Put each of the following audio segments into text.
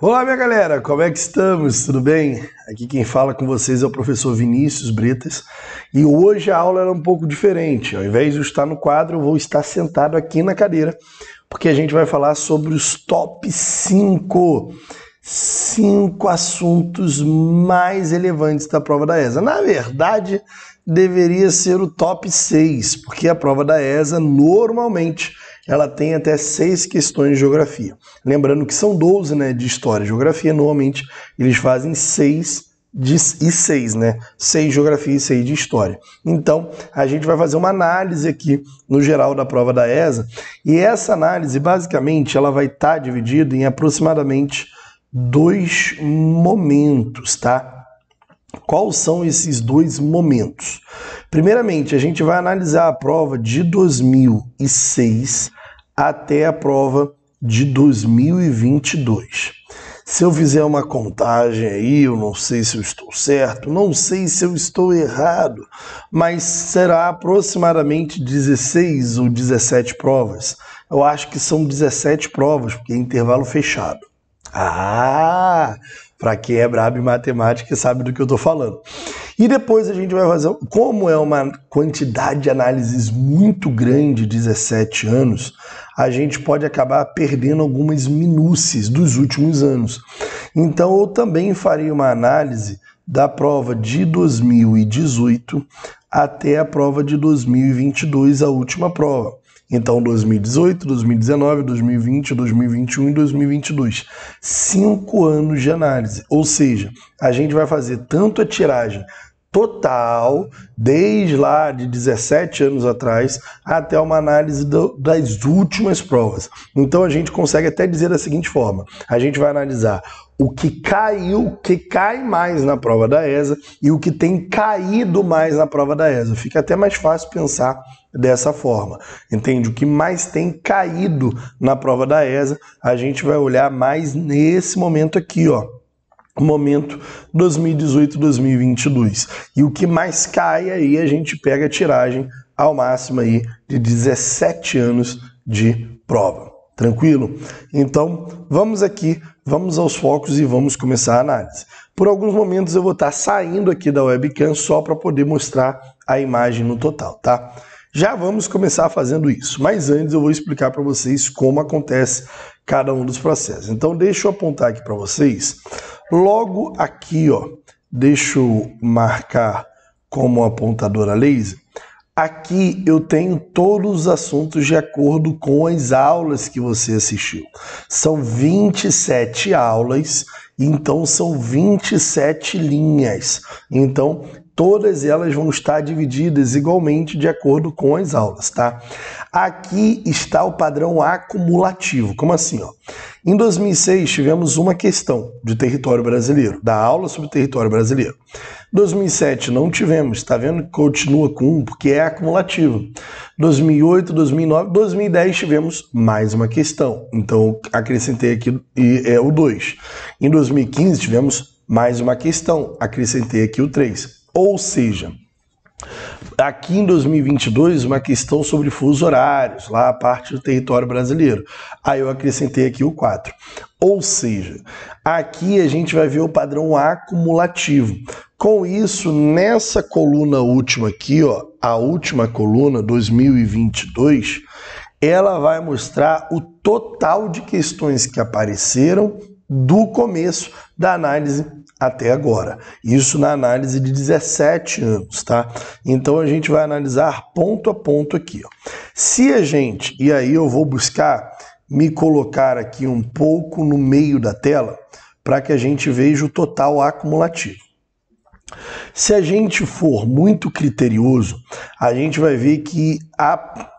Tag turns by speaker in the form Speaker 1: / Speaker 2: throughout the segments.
Speaker 1: Olá, minha galera, como é que estamos? Tudo bem? Aqui quem fala com vocês é o professor Vinícius Bretas e hoje a aula era um pouco diferente. Ao invés de eu estar no quadro, eu vou estar sentado aqui na cadeira, porque a gente vai falar sobre os top 5 assuntos mais relevantes da prova da ESA. Na verdade, deveria ser o top 6, porque a prova da ESA normalmente ela tem até 6 questões de geografia. Lembrando que são 12, né, de história e geografia, normalmente eles fazem 6 e 6, né? 6 de geografia e 6 de história. Então, a gente vai fazer uma análise aqui no geral da prova da ESA, e essa análise, basicamente, ela vai estar dividida em aproximadamente 2 momentos, tá? Quais são esses 2 momentos? Primeiramente, a gente vai analisar a prova de 2006 até a prova de 2022. Se eu fizer uma contagem aí, eu não sei se eu estou certo, não sei se eu estou errado, mas será aproximadamente 16 ou 17 provas. Eu acho que são 17 provas, porque é intervalo fechado. Para quem é brabo em matemática sabe do que eu estou falando. E depois a gente vai fazer, como é uma quantidade de análises muito grande, 17 anos, a gente pode acabar perdendo algumas minúcias dos últimos anos. Então eu também farei uma análise da prova de 2018 até a prova de 2022, a última prova. Então, 2018, 2019, 2020, 2021 e 2022. 5 anos de análise. Ou seja, a gente vai fazer tanto a tiragem total, desde lá de 17 anos atrás, até uma análise das últimas provas. Então, a gente consegue até dizer da seguinte forma: a gente vai analisar o que caiu, o que cai mais na prova da ESA e o que tem caído mais na prova da ESA. Fica até mais fácil pensar dessa forma, entende? O que mais tem caído na prova da ESA, a gente vai olhar mais nesse momento aqui, ó. Momento 2018-2022. E o que mais cai aí, a gente pega a tiragem ao máximo aí de 17 anos de prova. Tranquilo? Então, vamos aqui, vamos aos focos e vamos começar a análise. Por alguns momentos eu vou estar saindo aqui da webcam só para poder mostrar a imagem no total, tá? Já vamos começar fazendo isso, mas antes eu vou explicar para vocês como acontece cada um dos processos. Então, deixa eu apontar aqui para vocês. Logo aqui, ó, deixa eu marcar como apontadora laser. Aqui eu tenho todos os assuntos de acordo com as aulas que você assistiu. São 27 aulas, então são 27 linhas. Então, todas elas vão estar divididas igualmente de acordo com as aulas, tá? Aqui está o padrão acumulativo. Como assim, ó? Em 2006 tivemos uma questão de território brasileiro, da aula sobre território brasileiro. 2007 não tivemos, tá vendo que continua com 1 porque é acumulativo. 2008, 2009, 2010 tivemos mais uma questão, então acrescentei aqui o 2. Em 2015 tivemos mais uma questão, acrescentei aqui o 3. Ou seja, aqui em 2022, uma questão sobre fusos horários, lá a parte do território brasileiro. Aí eu acrescentei aqui o 4. Ou seja, aqui a gente vai ver o padrão acumulativo. Com isso, nessa coluna última aqui, ó, a última coluna, 2022, ela vai mostrar o total de questões que apareceram do começo da análise até agora. Isso na análise de 17 anos, tá? Então a gente vai analisar ponto a ponto aqui, ó. Se a gente, e aí eu vou buscar me colocar aqui um pouco no meio da tela para que a gente veja o total acumulativo. Se a gente for muito criterioso, a gente vai ver que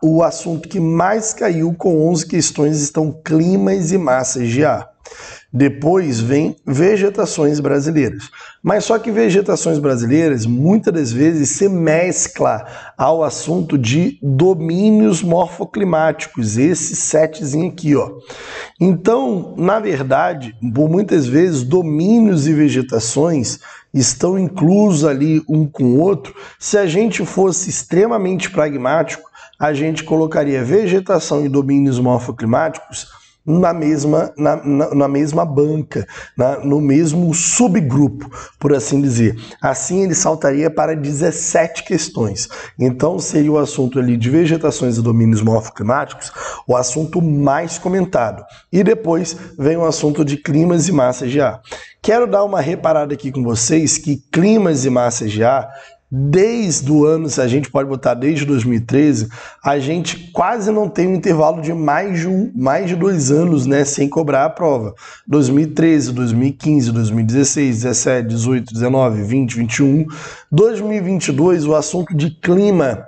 Speaker 1: o assunto que mais caiu com 11 questões estão climas e massas de ar. Depois vem vegetações brasileiras. Mas só que vegetações brasileiras, muitas das vezes, se mescla ao assunto de domínios morfoclimáticos, esse setzinho aqui, ó. Então, na verdade, por muitas vezes, domínios e vegetações estão inclusos ali um com o outro. Se a gente fosse extremamente pragmático, a gente colocaria vegetação e domínios morfoclimáticos na mesma banca, no mesmo subgrupo, por assim dizer. Assim, ele saltaria para 17 questões. Então, seria o assunto ali de vegetações e domínios morfoclimáticos, o assunto mais comentado. E depois vem o assunto de climas e massas de ar. Quero dar uma reparada aqui com vocês que climas e massas de ar, desde o ano, se a gente pode botar desde 2013, a gente quase não tem um intervalo de mais de 2 anos, né, sem cobrar a prova. 2013, 2015, 2016, 17, 18, 19, 20, 21. 2022, o assunto de clima,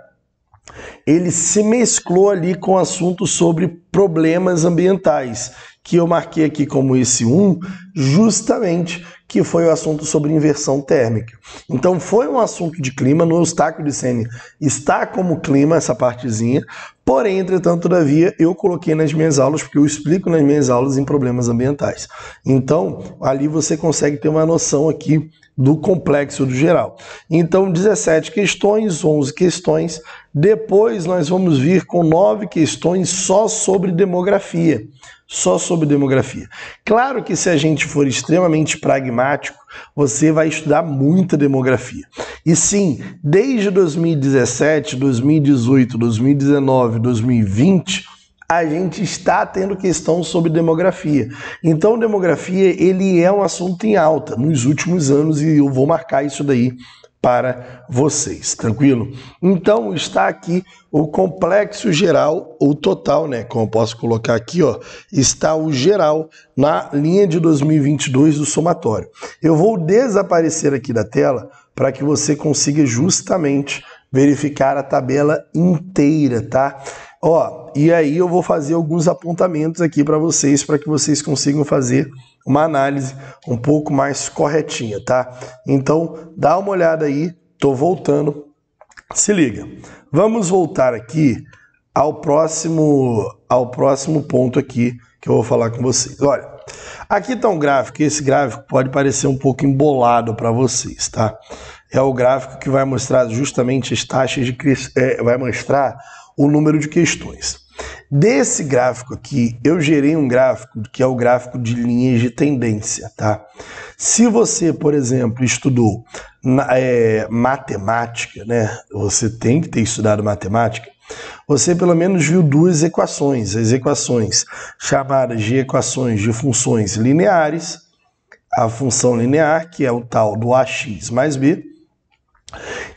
Speaker 1: ele se mesclou ali com o assunto sobre problemas ambientais, que eu marquei aqui como esse 1, justamente que foi o assunto sobre inversão térmica. Então foi um assunto de clima, no Eustáquio de Sene está como clima essa partezinha, porém, entretanto, todavia, eu coloquei nas minhas aulas, porque eu explico nas minhas aulas em problemas ambientais. Então, ali você consegue ter uma noção aqui do complexo do geral. Então, 17 questões, 11 questões, depois nós vamos vir com 9 questões só sobre demografia. Só sobre demografia. Claro que se a gente for extremamente pragmático, você vai estudar muita demografia. E sim, desde 2017, 2018, 2019, 2020, a gente está tendo questão sobre demografia. Então, demografia, ele é um assunto em alta nos últimos anos e eu vou marcar isso daí para vocês, tranquilo? Então, está aqui o complexo geral, o total, né? Como eu posso colocar aqui, ó, está o geral na linha de 2022 do somatório. Eu vou desaparecer aqui da tela para que você consiga justamente verificar a tabela inteira, tá? Ó, e aí eu vou fazer alguns apontamentos aqui para que vocês consigam fazer uma análise um pouco mais corretinha, tá? Então, dá uma olhada aí, tô voltando, se liga. Vamos voltar aqui ao próximo ponto aqui que eu vou falar com vocês. Olha, aqui está um gráfico, e esse gráfico pode parecer um pouco embolado para vocês, tá? É o gráfico que vai mostrar justamente as taxas de vai mostrar o número de questões. Desse gráfico aqui, eu gerei um gráfico que é o gráfico de linhas de tendência, tá? Se você, por exemplo, estudou matemática, né? Você tem que ter estudado matemática. Você pelo menos viu duas equações, as equações chamadas de equações de funções lineares, a função linear, que é o tal do ax mais b,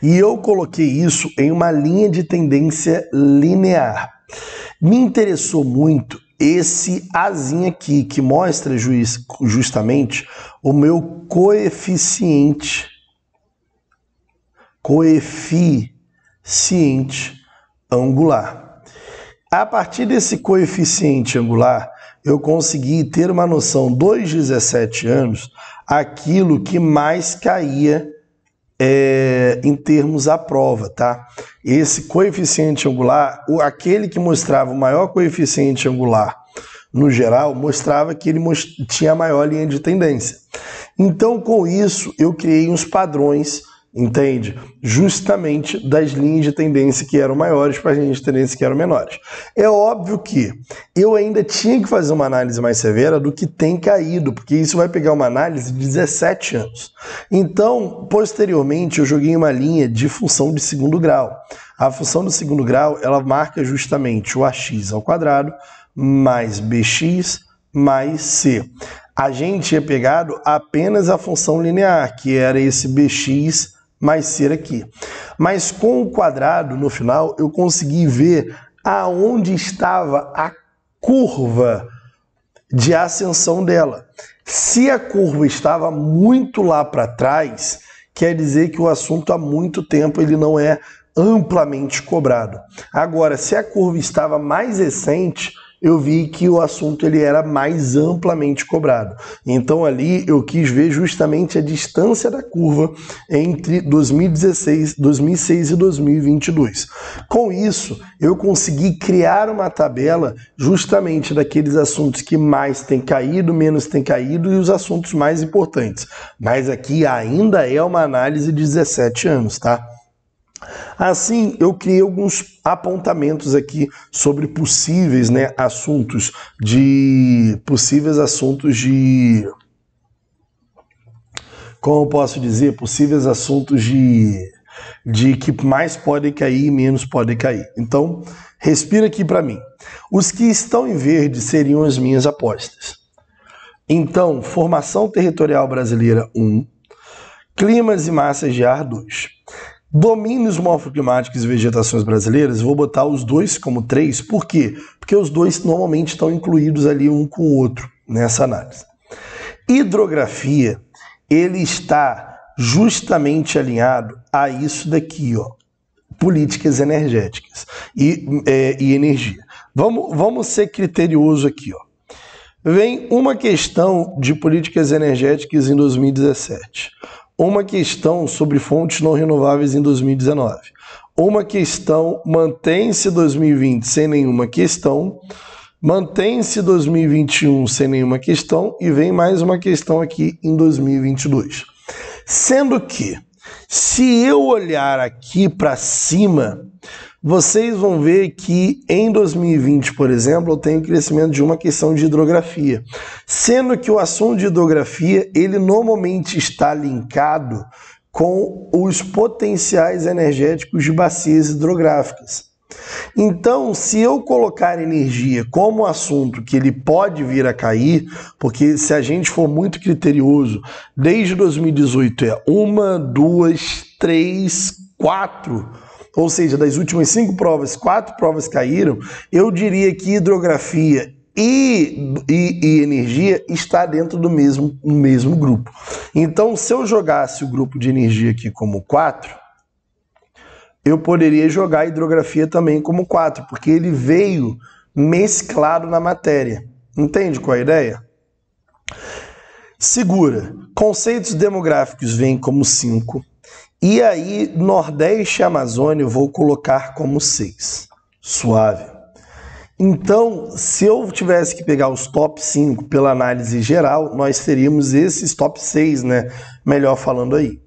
Speaker 1: e eu coloquei isso em uma linha de tendência linear. Me interessou muito esse Azinho aqui, que mostra justamente o meu coeficiente angular. A partir desse coeficiente angular, eu consegui ter uma noção dos 17 anos, aquilo que mais caía em termos à prova, tá? Esse coeficiente angular, aquele que mostrava o maior coeficiente angular no geral, mostrava que ele tinha a maior linha de tendência. Então, com isso, eu criei uns padrões, entende? Justamente das linhas de tendência que eram maiores para as linhas de tendência que eram menores. É óbvio que eu ainda tinha que fazer uma análise mais severa do que tem caído, porque isso vai pegar uma análise de 17 anos. Então, posteriormente, eu joguei uma linha de função de segundo grau. A função do segundo grau, ela marca justamente o ax ao quadrado mais bx mais c. A gente tinha pegado apenas a função linear, que era esse bx mais c aqui. Mas com o quadrado, no final, eu consegui ver aonde estava a curva de ascensão dela. Se a curva estava muito lá para trás, quer dizer que o assunto há muito tempo ele não é amplamente cobrado. Agora, se a curva estava mais recente, eu vi que o assunto ele era mais amplamente cobrado. Então ali eu quis ver justamente a distância da curva entre 2006 e 2022. Com isso, eu consegui criar uma tabela justamente daqueles assuntos que mais tem caído, menos tem caído e os assuntos mais importantes. Mas aqui ainda é uma análise de 17 anos, tá? Assim, eu criei alguns apontamentos aqui sobre possíveis, né, assuntos de... Como eu posso dizer? Possíveis assuntos de que mais podem cair e menos podem cair. Então, respira aqui para mim. Os que estão em verde seriam as minhas apostas. Então, formação territorial brasileira 1, climas e massas de ar 2. Domínios morfoclimáticos e vegetações brasileiras, vou botar os dois como 3, por quê? Porque os dois normalmente estão incluídos ali um com o outro nessa análise. Hidrografia, ele está justamente alinhado a isso daqui, ó, políticas energéticas e energia. Vamos ser criterioso aqui, ó. Vem uma questão de políticas energéticas em 2017, uma questão sobre fontes não renováveis em 2019, uma questão mantém-se 2020 sem nenhuma questão, mantém-se 2021 sem nenhuma questão e vem mais uma questão aqui em 2022. Sendo que, se eu olhar aqui para cima, vocês vão ver que em 2020, por exemplo, eu tenho crescimento de uma questão de hidrografia. Sendo que o assunto de hidrografia, ele normalmente está linkado com os potenciais energéticos de bacias hidrográficas. Então, se eu colocar energia como assunto que ele pode vir a cair, porque se a gente for muito criterioso, desde 2018 é 1, 2, 3, 4, ou seja, das últimas 5 provas, 4 provas caíram, eu diria que hidrografia e energia está dentro do mesmo grupo. Então, se eu jogasse o grupo de energia aqui como 4, eu poderia jogar a hidrografia também como 4, porque ele veio mesclado na matéria. Entende qual é a ideia? Segura. Conceitos demográficos vêm como 5. E aí, Nordeste e Amazônia eu vou colocar como 6. Suave. Então, se eu tivesse que pegar os top 5 pela análise geral, nós teríamos esses top 6, né? Melhor falando aí.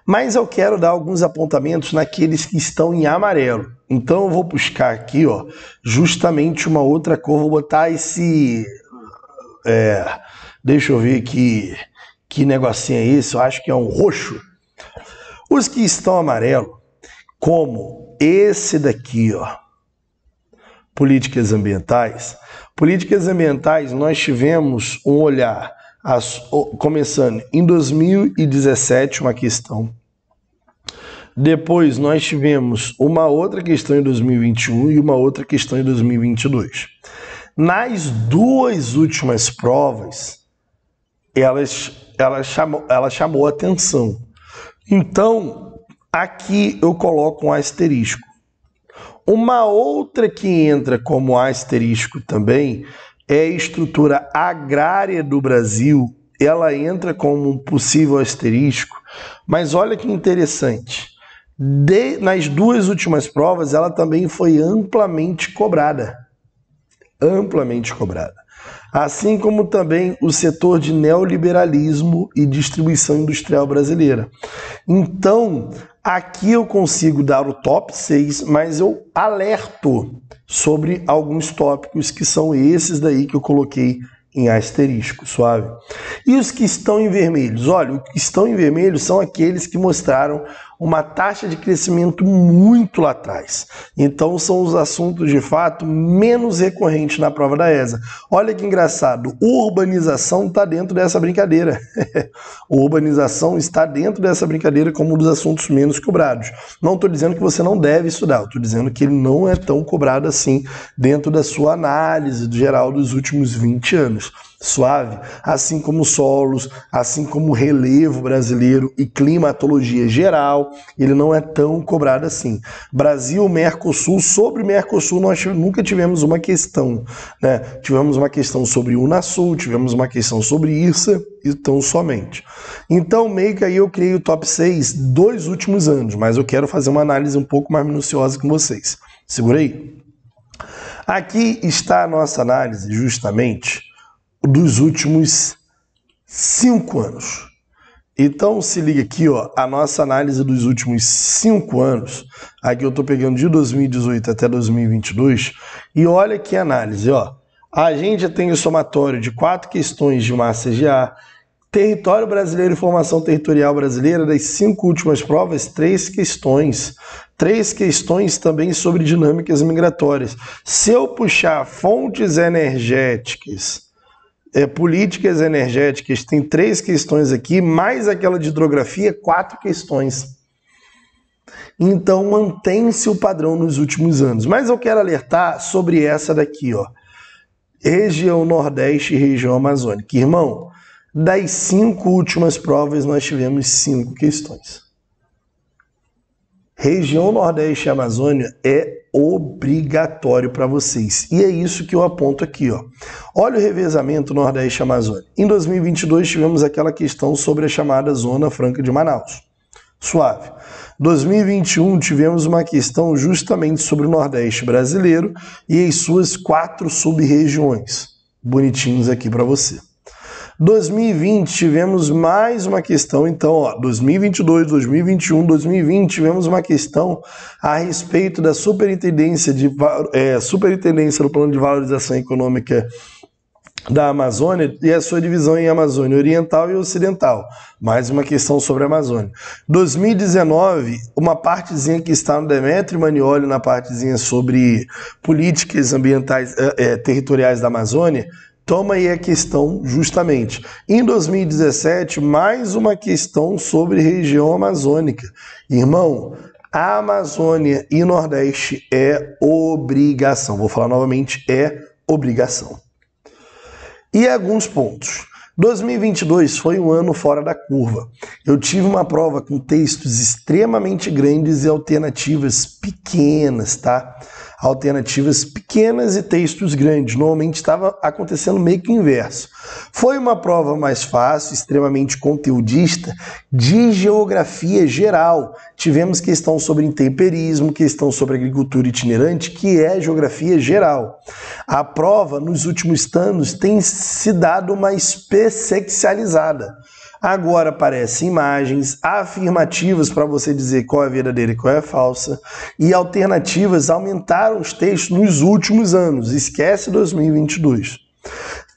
Speaker 1: Mas eu quero dar alguns apontamentos naqueles que estão em amarelo. Então eu vou buscar aqui, ó, justamente uma outra cor. Vou botar esse... deixa eu ver aqui que negocinho é esse. Eu acho que é um roxo. Os que estão amarelo, como esse daqui, ó, políticas ambientais. Políticas ambientais, nós tivemos um olhar... começando em 2017, uma questão. Depois nós tivemos uma outra questão em 2021 e uma outra questão em 2022. Nas duas últimas provas, ela chamou atenção. Então, aqui eu coloco um asterisco. Uma outra que entra como asterisco também é a estrutura agrária do Brasil. Ela entra como um possível asterisco, mas olha que interessante. Nas duas últimas provas, ela também foi amplamente cobrada. Amplamente cobrada. Assim como também o setor de neoliberalismo e distribuição industrial brasileira. Então, aqui eu consigo dar o top 6, mas eu alerto sobre alguns tópicos que são esses daí que eu coloquei em asterisco, suave. E os que estão em vermelhos? Olha, os que estão em vermelho são aqueles que mostraram uma taxa de crescimento muito lá atrás. Então são os assuntos de fato menos recorrentes na prova da ESA. Olha que engraçado, urbanização está dentro dessa brincadeira. Urbanização está dentro dessa brincadeira como um dos assuntos menos cobrados. Não estou dizendo que você não deve estudar, estou dizendo que ele não é tão cobrado assim dentro da sua análise geral dos últimos 20 anos. Suave, assim como solos, assim como relevo brasileiro e climatologia geral, ele não é tão cobrado assim. Brasil, Mercosul, sobre Mercosul nós nunca tivemos uma questão, né? Tivemos uma questão sobre Unasul, tivemos uma questão sobre IRSA, e tão somente. Então meio que aí eu criei o top 6 dos últimos anos, mas eu quero fazer uma análise um pouco mais minuciosa com vocês. Segura aí. Aqui está a nossa análise justamente dos últimos 5 anos. Então se liga aqui, ó, a nossa análise dos últimos 5 anos. Aqui eu estou pegando de 2018 até 2022 e olha que análise, ó. A gente tem o somatório de 4 questões de massa de ar, território brasileiro e formação territorial brasileira, das 5 últimas provas, 3 questões. 3 questões também sobre dinâmicas migratórias. Se eu puxar fontes energéticas, políticas energéticas, tem 3 questões aqui, mais aquela de hidrografia, 4 questões. Então mantém-se o padrão nos últimos anos. Mas eu quero alertar sobre essa daqui, ó. Região Nordeste e região Amazônica. Irmão, das 5 últimas provas nós tivemos 5 questões. Região Nordeste e Amazônia é obrigatório para vocês. E é isso que eu aponto aqui, ó. Olha o revezamento Nordeste e Amazônia. Em 2022 tivemos aquela questão sobre a chamada Zona Franca de Manaus. Suave. 2021 tivemos uma questão justamente sobre o Nordeste brasileiro e as suas 4 sub-regiões. Bonitinhos aqui para você. 2020 tivemos mais uma questão, então, ó, 2022, 2021, 2020 tivemos uma questão a respeito da superintendência do Plano de Valorização Econômica da Amazônia e a sua divisão em Amazônia Oriental e Ocidental. Mais uma questão sobre a Amazônia. 2019, uma partezinha que está no Demetrio Manioli, na partezinha sobre políticas ambientais territoriais da Amazônia. Toma aí a questão justamente. Em 2017, mais uma questão sobre região amazônica. Irmão, a Amazônia e Nordeste é obrigação. Vou falar novamente, é obrigação. E alguns pontos. 2022 foi um ano fora da curva. Eu tive uma prova com textos extremamente grandes e alternativas pequenas, tá? Alternativas pequenas e textos grandes. Normalmente estava acontecendo meio que o inverso. Foi uma prova mais fácil, extremamente conteudista, de geografia geral. Tivemos questão sobre intemperismo, questão sobre agricultura itinerante, que é geografia geral. A prova, nos últimos anos, tem se dado uma especializada. Agora aparecem imagens afirmativas para você dizer qual é verdadeira e qual é falsa, e alternativas aumentaram os textos nos últimos anos. Esquece 2022.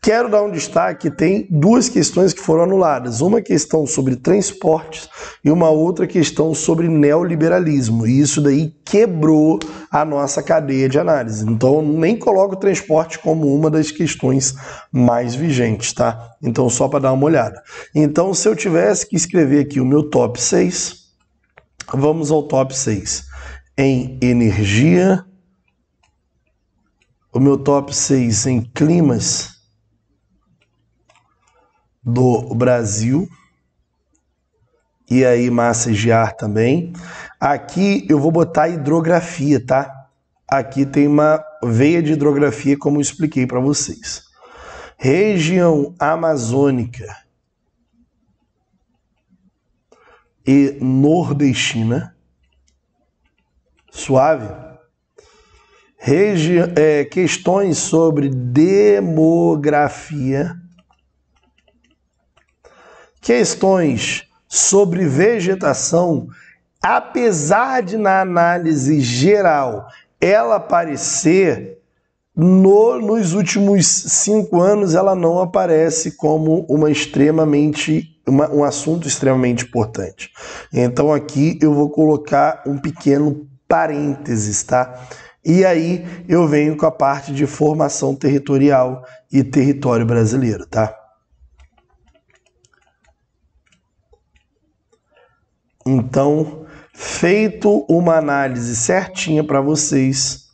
Speaker 1: Quero dar um destaque, tem 2 questões que foram anuladas. Uma questão sobre transportes e uma outra questão sobre neoliberalismo. E isso daí quebrou a nossa cadeia de análise. Então, eu nem coloco o transporte como uma das questões mais vigentes, tá? Então, só para dar uma olhada. Então, se eu tivesse que escrever aqui o meu top 6, vamos ao top 6. Em energia, o meu top 6 em climas do Brasil, e aí massas de ar também. Aqui eu vou botar hidrografia, tá? Aqui tem uma veia de hidrografia, como eu expliquei para vocês. Região amazônica e nordestina. Suave. Questões sobre demografia. Questões sobre vegetação, apesar de na análise geral ela aparecer, nos últimos 5 anos ela não aparece como um assunto extremamente importante. Então aqui eu vou colocar um pequeno parênteses, tá? E aí eu venho com a parte de formação territorial e território brasileiro, tá? Então, feito uma análise certinha para vocês,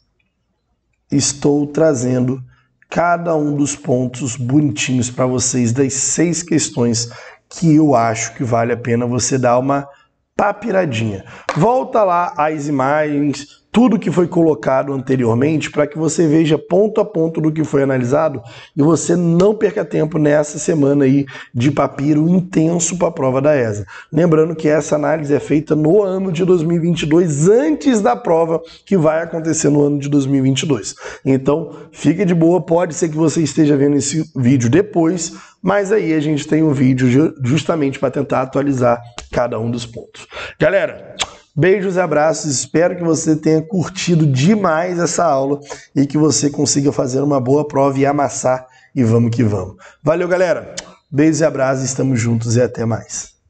Speaker 1: estou trazendo cada um dos pontos bonitinhos para vocês das 6 questões que eu acho que vale a pena você dar uma papiradinha. Volta lá às imagens, tudo que foi colocado anteriormente para que você veja ponto a ponto do que foi analisado e você não perca tempo nessa semana aí de papiro intenso para a prova da ESA. Lembrando que essa análise é feita no ano de 2022, antes da prova que vai acontecer no ano de 2022. Então, fique de boa, pode ser que você esteja vendo esse vídeo depois, mas aí a gente tem um vídeo justamente para tentar atualizar cada um dos pontos. Galera, beijos e abraços, espero que você tenha curtido demais essa aula e que você consiga fazer uma boa prova e amassar, e vamos que vamos. Valeu, galera, beijos e abraços, estamos juntos e até mais.